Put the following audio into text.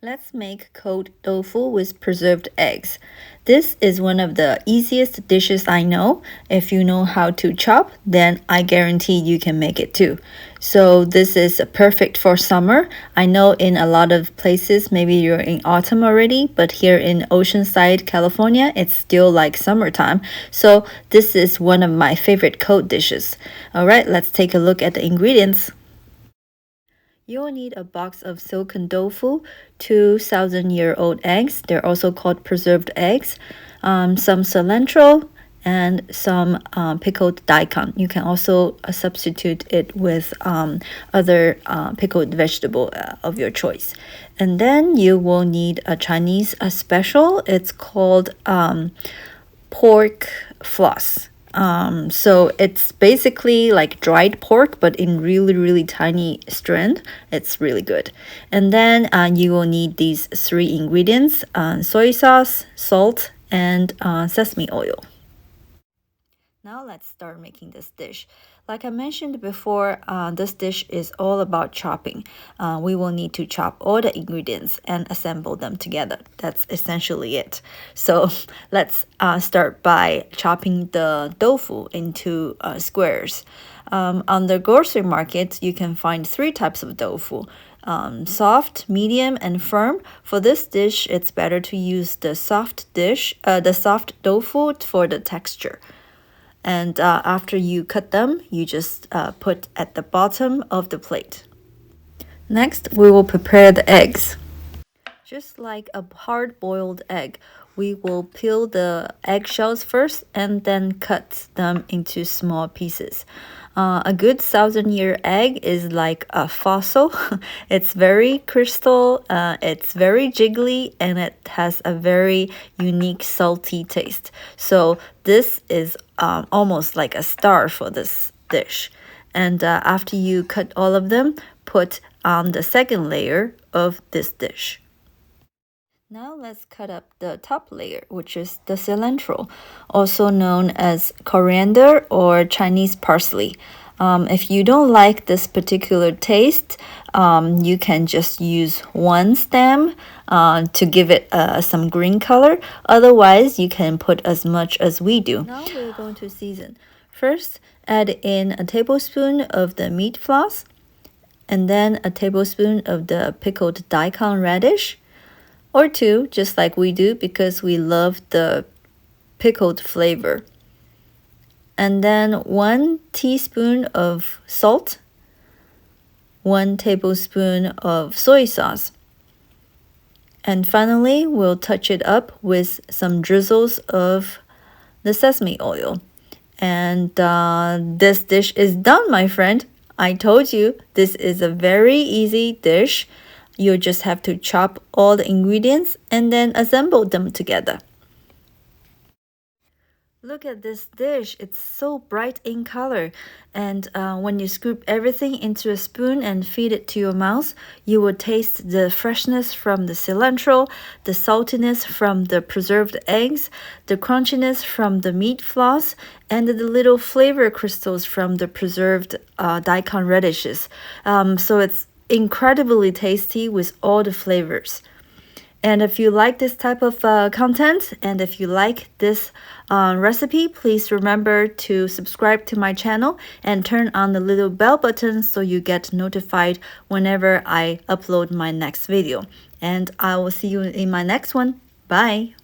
Let's make cold tofu with preserved eggs. This is one of the easiest dishes I know. If you know how to chop, then I guarantee you can make it too. So this is perfect for summer. I know in a lot of places, maybe you're in autumn already, but here in Oceanside, California, it's still like summertime. So this is one of my favorite cold dishes. All right, let's take a look at the ingredients. You will need a box of silken tofu, 2,000-year-old eggs, they're also called preserved eggs, some cilantro, and some pickled daikon. You can also substitute it with other pickled vegetable of your choice. And then you will need a Chinese special. It's called pork floss. So it's basically like dried pork, but in really tiny strand. It's really good. And then you will need these three ingredients: soy sauce, salt, and sesame oil. Now let's start making this dish. Like I mentioned before, this dish is all about chopping. We will need to chop all the ingredients and assemble them together. That's essentially it. So let's start by chopping the tofu into squares. On the grocery market, you can find three types of tofu. Soft, medium, and firm. For this dish, it's better to use the soft tofu for the texture. And after you cut them, you just put at the bottom of the plate. Next, we will prepare the eggs. Just like a hard-boiled egg, we will peel the eggshells first and then cut them into small pieces. A good 1,000-year egg is like a fossil. It's very crystal, it's very jiggly, and it has a very unique salty taste. So this is almost like a star for this dish. And after you cut all of them, put on the second layer of this dish. Now let's cut up the top layer, which is the cilantro, also known as coriander or Chinese parsley. If you don't like this particular taste, you can just use one stem to give it some green color. Otherwise, you can put as much as we do. Now we're going to season. First, add in a tablespoon of the meat floss, and then a tablespoon of the pickled daikon radish, or two, just like we do, because we love the pickled flavor. And then 1 teaspoon of salt, 1 tablespoon of soy sauce. And finally, we'll touch it up with some drizzles of the sesame oil. And this dish is done, my friend. I told you, this is a very easy dish. You just have to chop all the ingredients and then assemble them together. Look at this dish. It's so bright in color. And when you scoop everything into a spoon and feed it to your mouth, you will taste the freshness from the cilantro, the saltiness from the preserved eggs, the crunchiness from the meat floss, and the little flavor crystals from the preserved daikon radishes. So it's incredibly tasty with all the flavors. And if you like this type of content, and if you like this recipe, please remember to subscribe to my channel and turn on the little bell button so you get notified whenever I upload my next video. And I will see you in my next one. Bye!